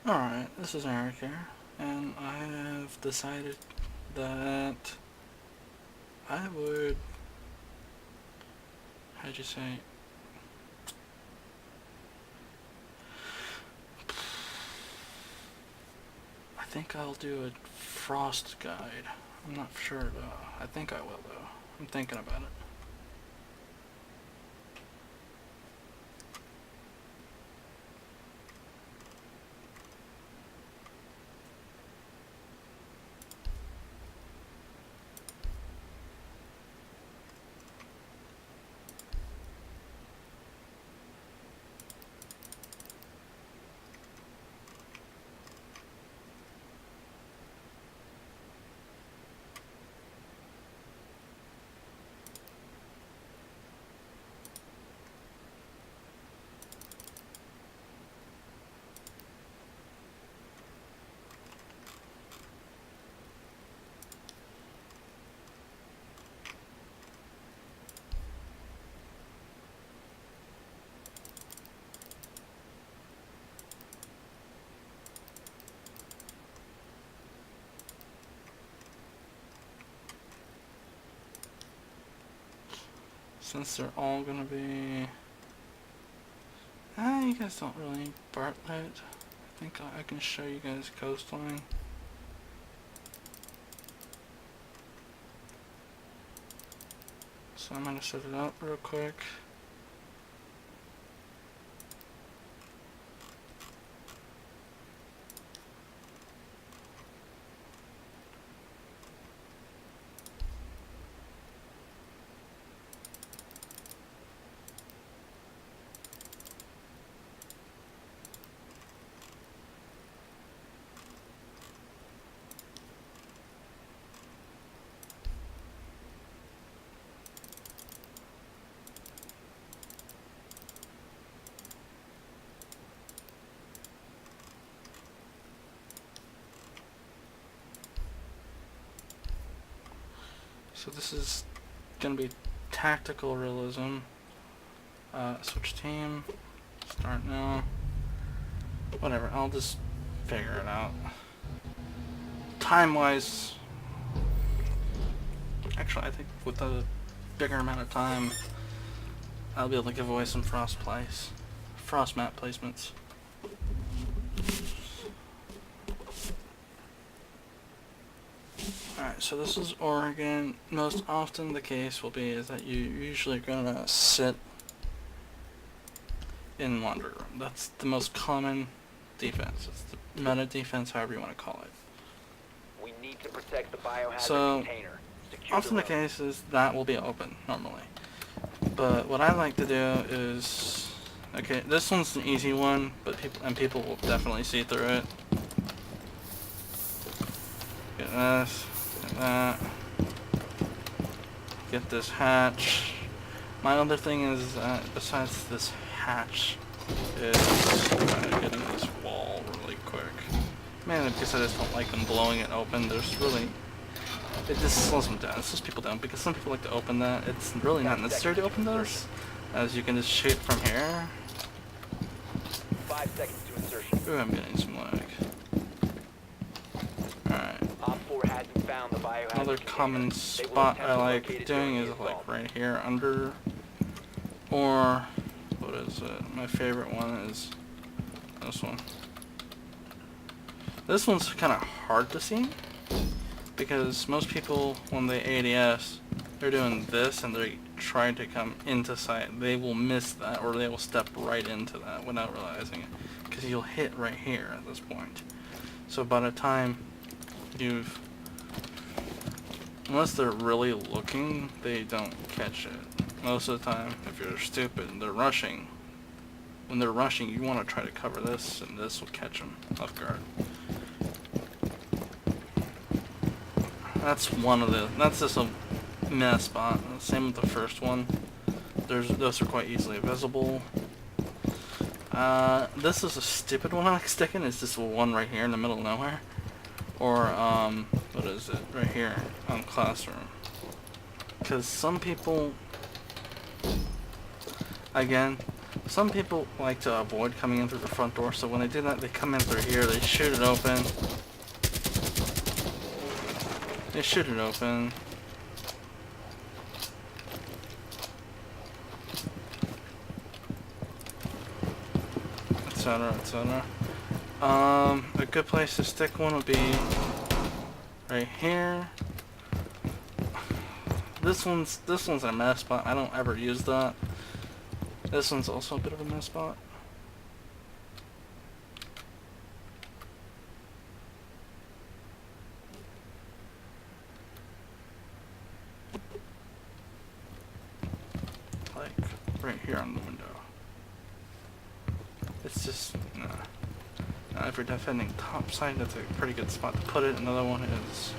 Alright, this is Eric here, and I have decided that I would, how'd you say, I think I'll do a Frost guide. I'm not sure though. I think I will though. I'm thinking about it. Since they're all gonna be... you guys don't really need Bartlett. I think I can show you guys Coastline. So I'm gonna set it up real quick. So this is gonna be tactical realism. Switch team. Start now. Whatever, I'll just figure it out. Time-wise, actually, I think with a bigger amount of time, I'll be able to give away some frost map placements. Alright, so this is Oregon. Most often the case will be is that you're usually gonna sit in Wander Room. That's the most common defense. It's the meta defense, however you want to call it. We need to protect the biohazard So, container. Secure often the room. case is that will be open normally. But what I like to do is, okay, this one's an easy one, but people will definitely see through it. Get this, get that. Get this hatch. My other thing is, besides this hatch, is getting this wall really quick. Mainly because I just don't like them blowing it open. There's really... It just slows them down. It slows people down because some people like to open that. It's really not necessary to open those, as you can just shoot from here. 5 seconds to insertion. Ooh, I'm getting some lag. Alright. Op 4 hasn't found the biohazard Another container. common They will spot attempt I to like locate it doing during is the like assault. right here under, or what is it? My favorite one is this one. This one's kind of hard to see because most people when they ADS, they're doing this and they're trying to come into sight. They will miss that or they will step right into that without realizing it because you'll hit right here at this point. So by the time you've, unless they're really looking, they don't catch it. Most of the time, if you're stupid and they're rushing, when they're rushing, you want to try to cover this, and this will catch them off guard. That's one of the, that's just a mess spot. Same with the first one. Those are quite easily visible. This is a stupid one I like sticking. It's this one right here in the middle of nowhere. Or, what is it? Right here on Classroom. Because some people, again, Some people like to avoid coming in through the front door, so when they do that, they come in through here, they shoot it open. They shoot it open. Etc, etc. A good place to stick one would be right here. This one's a mess spot. I don't ever use that. This one's also a bit of a mess spot. Like right here on the window. It's just now if you're defending top side, that's a pretty good spot to put it. Another one is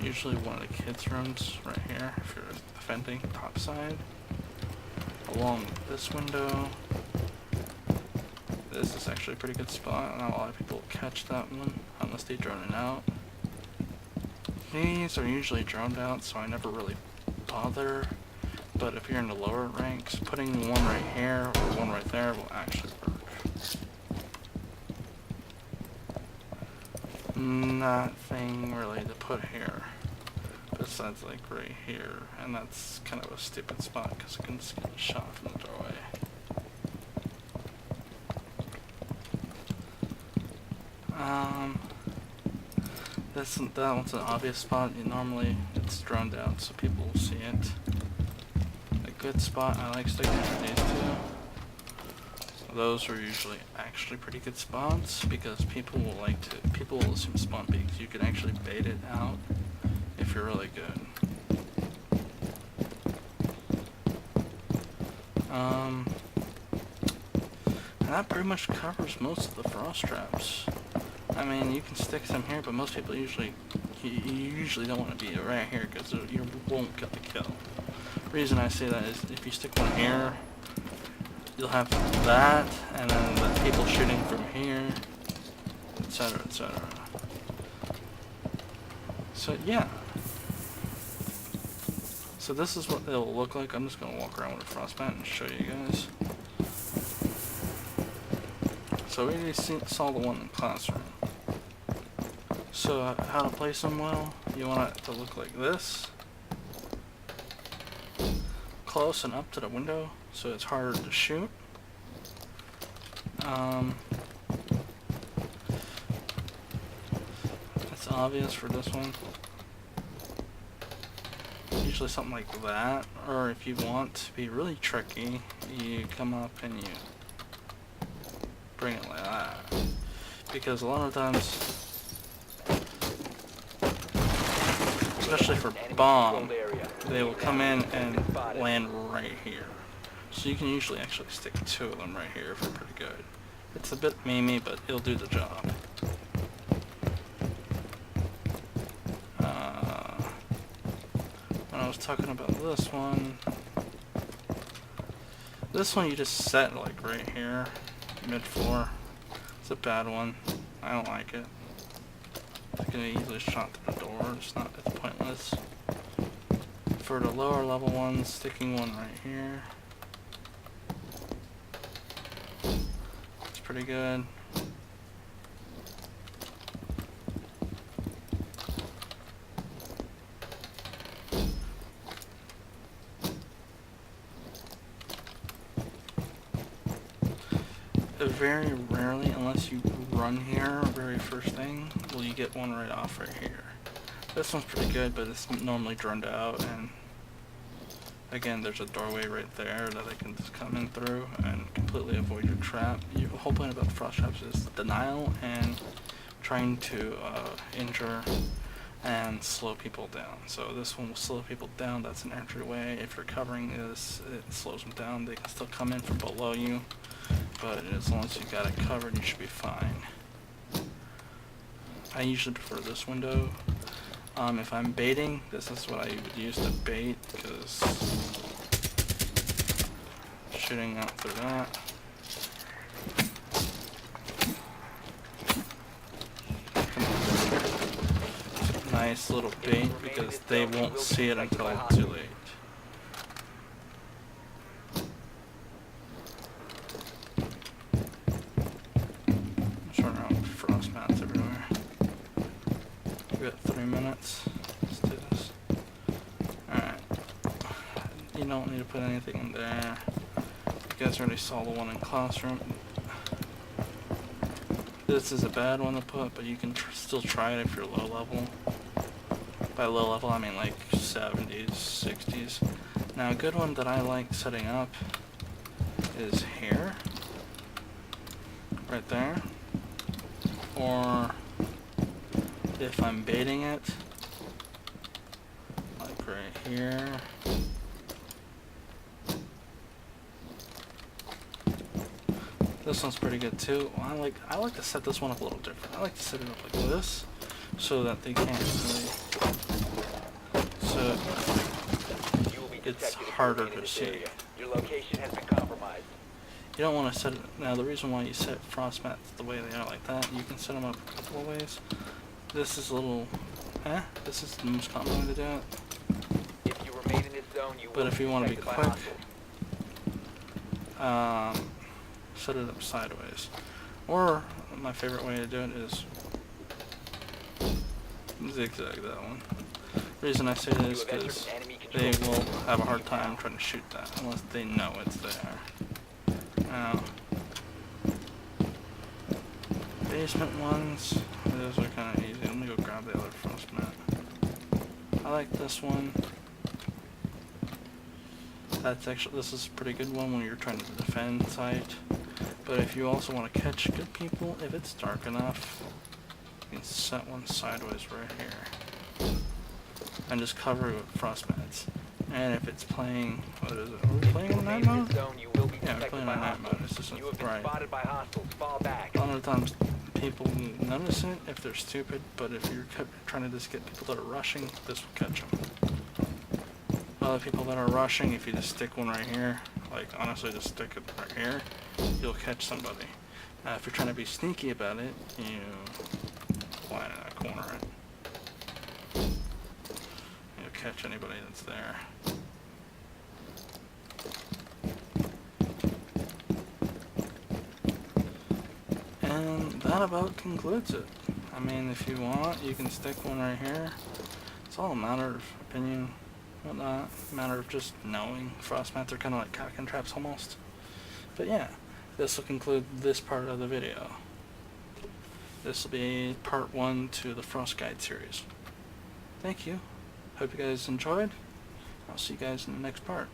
usually one of the kids' rooms right here if you're defending top side. Along this window. This is actually a pretty good spot. Not a lot of people catch that one unless they drone it out. These are usually droned out, so I never really bother. But if you're in the lower ranks, putting one right here or one right there will actually work. Nothing really to put here besides like right here, and that's kind of a stupid spot because it can just get shot from the doorway. That one's an obvious spot. Normally it's droned out so people will see it. A good spot I like sticking to these two. Those are usually actually pretty good spots because people will assume spawn peaks. You can actually bait it out if you're really good. And that pretty much covers most of the frost traps. I mean, you can stick some here, but most people usually you usually don't want to be right here because you won't get the kill. The reason I say that is if you stick one here, you'll have that, and then the people shooting from here, etc, etc. So yeah. So this is what it'll look like. I'm just gonna walk around with a frostbite and show you guys. So we already saw the one in the classroom. So how to place them well? You want it to look like this. Close and up to the window, so it's harder to shoot. That's obvious for this one. Usually something like that, or if you want to be really tricky, you come up and you bring it like that. Because a lot of times, especially for bomb, they will come in and land right here. So you can usually actually stick two of them right here if they're pretty good. It's a bit memey, but it'll do the job. When I was talking about this one you just set like right here, mid-floor. It's a bad one. I don't like it. It's gonna easily shot through the door. It's pointless. For the lower level ones, sticking one right here. It's pretty good. Very rarely, unless you run here very first thing, will you get one right off right here. This one's pretty good, but it's normally droned out, and again, there's a doorway right there that they can just come in through and completely avoid your trap. The whole point about frost traps is denial and trying to injure and slow people down. So this one will slow people down. That's an entryway. If you're covering this, it slows them down. They can still come in from below you, but as long as you got it covered, you should be fine. I usually prefer this window. If I'm baiting, this is what I would use to bait, because shooting out through that. Nice little bait, because they won't see it until it's too late. We got 3 minutes. Let's do this. Alright. You don't need to put anything in there. You guys already saw the one in classroom. This is a bad one to put, but you can still try it if you're low level. By low level, I mean like 70s, 60s. Now a good one that I like setting up is here. Right there. Or if I'm baiting it, like right here. This one's pretty good too. I like to set this one up a little different. I like to set it up like this, so that they can't really. So You will be it's detected if you harder remain in to this see. area. Your location has been compromised. You don't want to set it. Now the reason why you set frost mats the way they are like that, you can set them up a couple of ways. This is a little, this is the most common way to do it. If you remain in this zone, you But will if be you want to be detected by quick, hostiles. set it up sideways. Or my favorite way to do it is zigzag that one. The reason I say that is You have entered because enemy they control will zone. have a hard time trying to shoot that unless they know it's there. Now, basement ones, those are kind of easy. Let me go grab the other frost mat. I like this one. This is a pretty good one when you're trying to defend site. But if you also want to catch good people, if it's dark enough, you can set one sideways right here. And just cover it with frost mats. And if it's playing, what is it? Are we playing in night Remain in mode? this zone, you will be Yeah, we're detected playing by in night mode. hostiles. It's just You have been right. spotted by hostiles. Fall back. A lot of the times people notice it if they're stupid, but if you're trying to just get people that are rushing, this will catch them. Other people that are rushing, if you just stick one right here, like honestly just stick it right here, you'll catch somebody. If you're trying to be sneaky about it, you fly in that corner it. You'll catch anybody that's there. And that about concludes it. I mean, if you want, you can stick one right here. It's all a matter of opinion, whatnot. A matter of just knowing. Frost mats are kind of like cock-and traps almost. But yeah, this will conclude this part of the video. This will be part 1 to the Frost Guide series. Thank you. Hope you guys enjoyed. I'll see you guys in the next part.